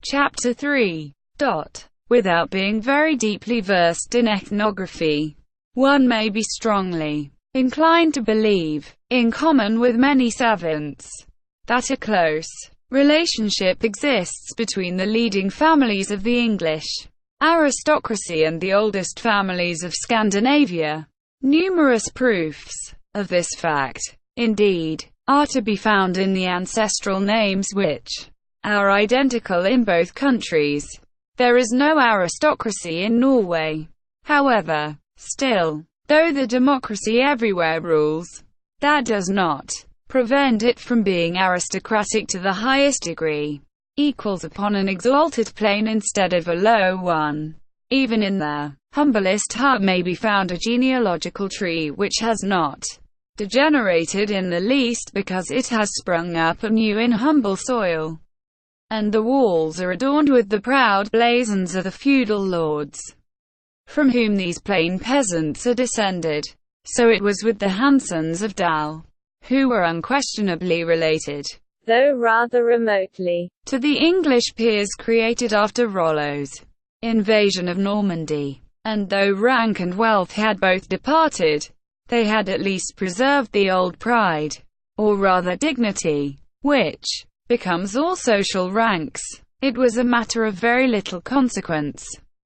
Chapter 3. Without being very deeply versed in ethnography, one may be strongly inclined to believe, in common with many savants, that a close relationship exists between the leading families of the English aristocracy and the oldest families of Scandinavia. Numerous proofs of this fact, indeed, are to be found in the ancestral names which are identical in both countries. There is no aristocracy in Norway, however. Still, though the democracy everywhere rules, that does not prevent it from being aristocratic to the highest degree. Equals upon an exalted plane instead of a low one. Even in the humblest hut may be found a genealogical tree which has not degenerated in the least because it has sprung up anew in humble soil. And the walls are adorned with the proud blazons of the feudal lords, from whom these plain peasants are descended. So it was with the Hansons of Dal, who were unquestionably related, though rather remotely, to the English peers created after Rollo's invasion of Normandy. And though rank and wealth had both departed, they had at least preserved the old pride, or rather dignity, which becomes all social ranks. It was a matter of very little consequence,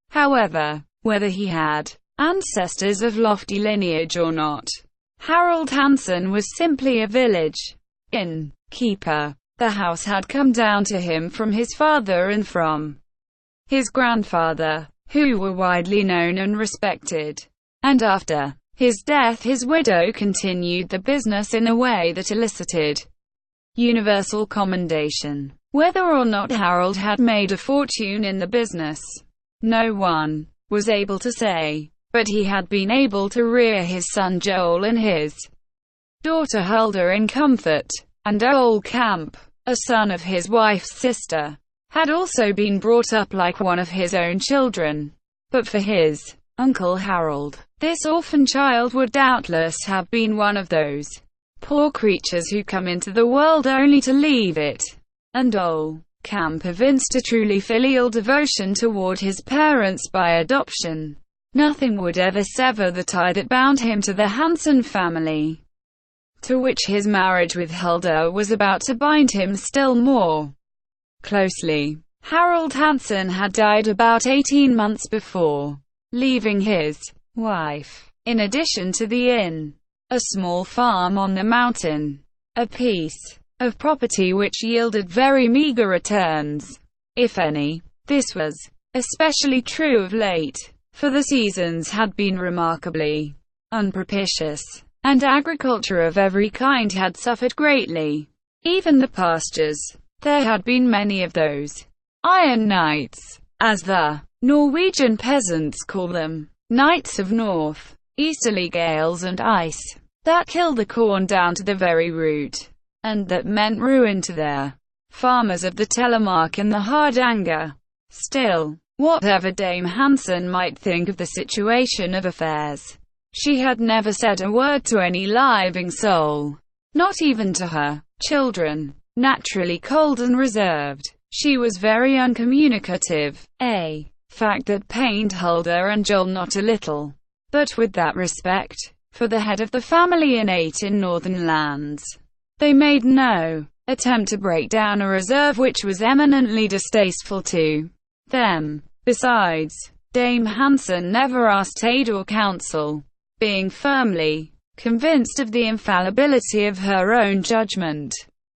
however, whether he had ancestors of lofty lineage or not. Harold Hansen was simply a village innkeeper. The house had come down to him from his father and from his grandfather, who were widely known and respected. And after his death his widow continued the business in a way that elicited universal commendation. Whether or not Harold had made a fortune in the business, no one was able to say, but he had been able to rear his son Joel and his daughter Hulda in comfort. And Ole Camp, a son of his wife's sister, had also been brought up like one of his own children. But for his Uncle Harold, this orphan child would doubtless have been one of those poor creatures who come into the world only to leave it. And Ole Camp evinced a truly filial devotion toward his parents by adoption. Nothing would ever sever the tie that bound him to the Hansen family, to which his marriage with Hulda was about to bind him still more closely. Harold Hansen had died about 18 months before, leaving his wife, in addition to the inn, a small farm on the mountain, a piece of property which yielded very meager returns, if any. This was especially true of late, for the seasons had been remarkably unpropitious, and agriculture of every kind had suffered greatly. Even the pastures. There had been many of those iron nights, as the Norwegian peasants call them, nights of north, easterly gales and ice, that killed the corn down to the very root, and that meant ruin to their farmers of the Telemark and the Hardanger. Still, whatever Dame Hansen might think of the situation of affairs, she had never said a word to any living soul, not even to her children. Naturally cold and reserved, she was very uncommunicative, a fact that pained Hulda and Joel not a little. But with that respect for the head of the family innate in northern lands, they made no attempt to break down a reserve which was eminently distasteful to them. Besides, Dame Hansen never asked aid or counsel, being firmly convinced of the infallibility of her own judgment.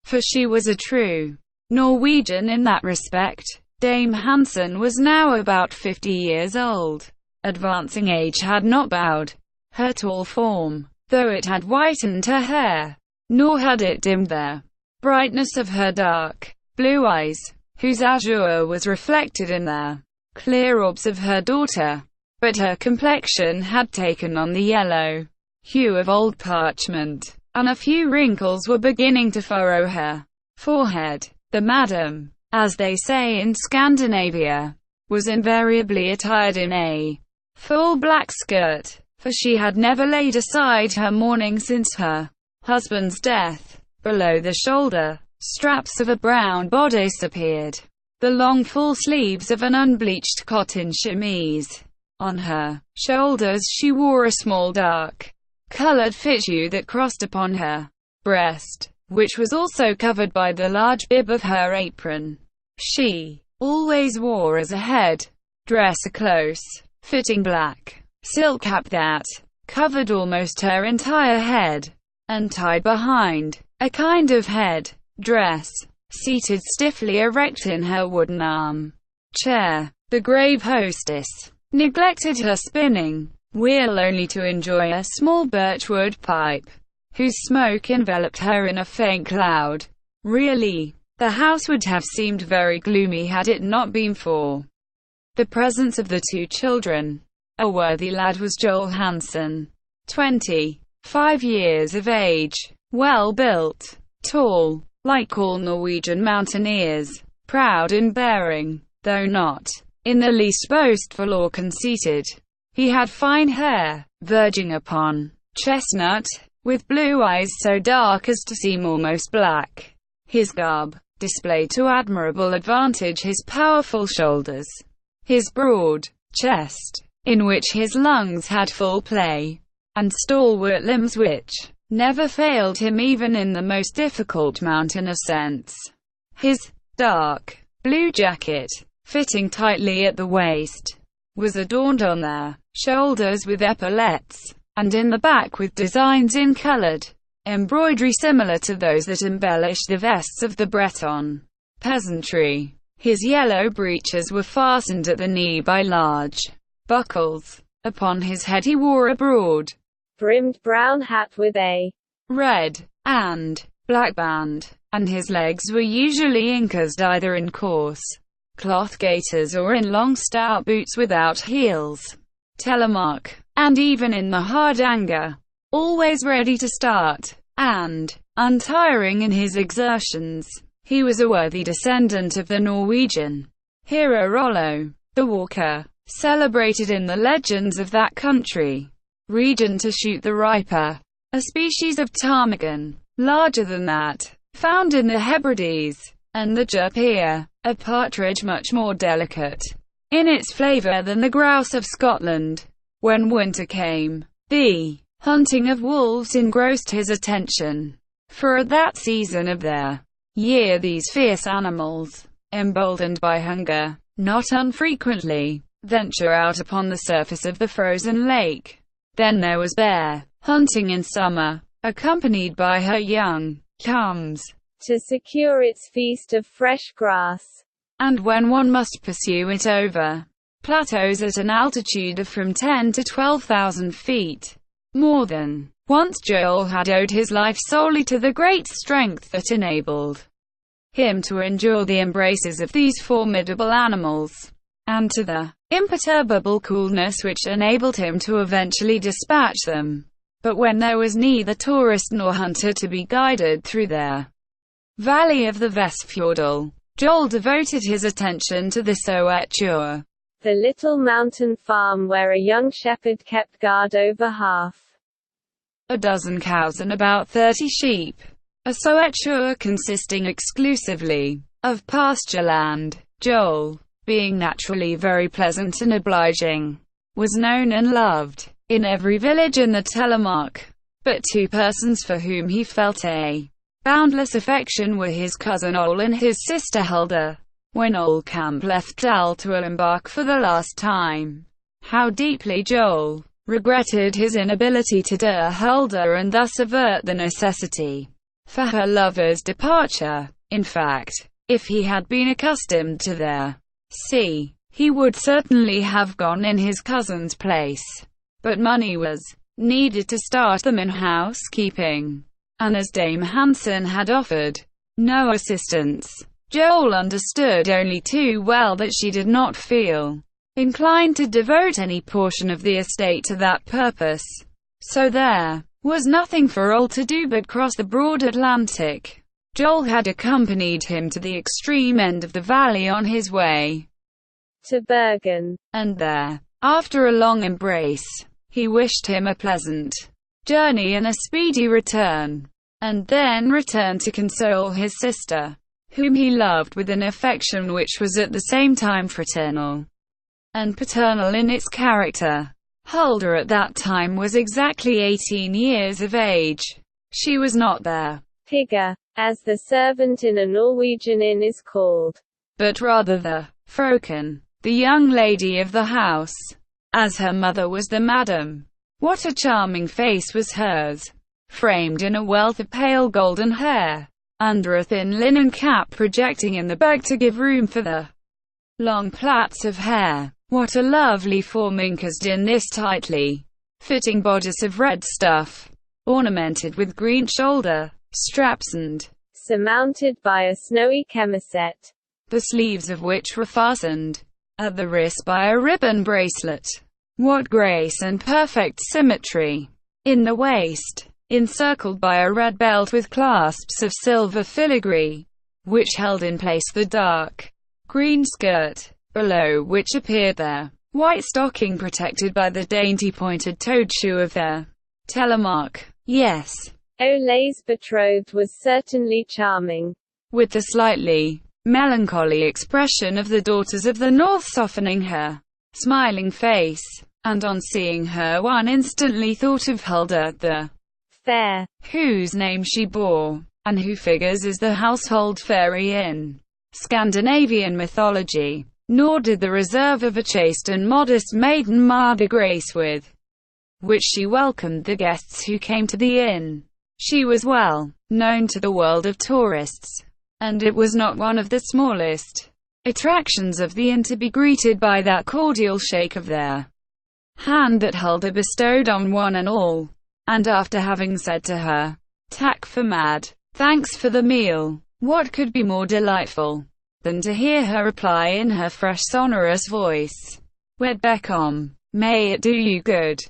For she was a true Norwegian in that respect. Dame Hansen was now about 50 years old. Advancing age had not bowed her tall form, though it had whitened her hair, nor had it dimmed the brightness of her dark blue eyes, whose azure was reflected in the clear orbs of her daughter. But her complexion had taken on the yellow hue of old parchment, and a few wrinkles were beginning to furrow her forehead. The madam, as they say in Scandinavia, was invariably attired in a full black skirt, for she had never laid aside her mourning since her husband's death. Below the shoulder straps of a brown bodice appeared, the long full sleeves of an unbleached cotton chemise. On her shoulders she wore a small dark-colored fichu that crossed upon her breast, which was also covered by the large bib of her apron. She always wore as a head-dress a close-fitting black silk cap that covered almost her entire head, and tied behind, a kind of head-dress. Seated stiffly erect in her wooden arm-chair, the grave hostess neglected her spinning wheel only to enjoy a small birchwood pipe, whose smoke enveloped her in a faint cloud. Really, the house would have seemed very gloomy had it not been for the presence of the two children. A worthy lad was Joel Hansen, 25 years of age, well built, tall, like all Norwegian mountaineers, proud in bearing, though not in the least boastful or conceited. He had fine hair, verging upon chestnut, with blue eyes so dark as to seem almost black. His garb displayed to admirable advantage his powerful shoulders, his broad chest, in which his lungs had full play, and stalwart limbs which never failed him even in the most difficult mountain ascents. His dark blue jacket, fitting tightly at the waist, was adorned on the shoulders with epaulettes, and in the back with designs in colored embroidery similar to those that embellish the vests of the Breton peasantry. His yellow breeches were fastened at the knee by large buckles. Upon his head he wore a broad brimmed brown hat with a red and black band, and his legs were usually incased either in coarse cloth gaiters or in long stout boots without heels. Telemark, and even in the hard anger, always ready to start, and untiring in his exertions. He was a worthy descendant of the Norwegian hero Rollo, the walker, celebrated in the legends of that country region to shoot the riper, a species of ptarmigan, larger than that found in the Hebrides, and the jerpia, a partridge much more delicate in its flavor than the grouse of Scotland. When winter came, the hunting of wolves engrossed his attention, for at that season of their year these fierce animals, emboldened by hunger, not unfrequently venture out upon the surface of the frozen lake. Then there was bear hunting in summer, accompanied by her young chums, to secure its feast of fresh grass. And when one must pursue it over plateaus at an altitude of from 10 to 12,000 feet. More than once Joel had owed his life solely to the great strength that enabled him to endure the embraces of these formidable animals, and to the imperturbable coolness which enabled him to eventually dispatch them. But when there was neither tourist nor hunter to be guided through their valley of the Vestfjordal, Joel devoted his attention to the Soetjord, the little mountain farm where a young shepherd kept guard over half a dozen cows and about 30 sheep. A Soetjord consisting exclusively of pasture land. Joel, being naturally very pleasant and obliging, was known and loved in every village in the Telemark. But two persons for whom he felt a boundless affection were his cousin Ole and his sister Hulda. When Ole Camp left Dal to embark for the last time, how deeply Joel regretted his inability to deter Hulda and thus avert the necessity for her lover's departure. In fact, if he had been accustomed to their sea, he would certainly have gone in his cousin's place. But money was needed to start them in housekeeping, and as Dame Hansen had offered no assistance, Joel understood only too well that she did not feel inclined to devote any portion of the estate to that purpose. So there was nothing for Ole to do but cross the broad Atlantic. Joel had accompanied him to the extreme end of the valley on his way to Bergen, and there, after a long embrace, he wished him a pleasant journey and a speedy return, and then returned to console his sister. whom he loved with an affection which was at the same time fraternal and paternal in its character. Hulda at that time was exactly 18 years of age. She was not their pigger, as the servant in a Norwegian inn is called, but rather the frøken, the young lady of the house, as her mother was the madam. What a charming face was hers, framed in a wealth of pale golden hair, under a thin linen cap projecting in the back to give room for the long plaits of hair. What a lovely form encased in this tightly fitting bodice of red stuff, ornamented with green shoulder straps and surmounted by a snowy chemisette, the sleeves of which were fastened at the wrist by a ribbon bracelet. What grace and perfect symmetry in the waist, encircled by a red belt with clasps of silver filigree, which held in place the dark green skirt, below which appeared their white stocking protected by the dainty pointed-toed shoe of their telemark. Yes, Ole's betrothed was certainly charming, with the slightly melancholy expression of the daughters of the North softening her smiling face, and on seeing her one instantly thought of Hulda the fair, whose name she bore, and who figures as the household fairy in Scandinavian mythology. Nor did the reserve of a chaste and modest maiden mar the grace with which she welcomed the guests who came to the inn. She was well known to the world of tourists, and it was not one of the smallest attractions of the inn to be greeted by that cordial shake of their hand that Hulda bestowed on one and all, and after having said to her, "Tak for mad, thanks for the meal," what could be more delightful than to hear her reply in her fresh sonorous voice, "Wed Beckham, may it do you good."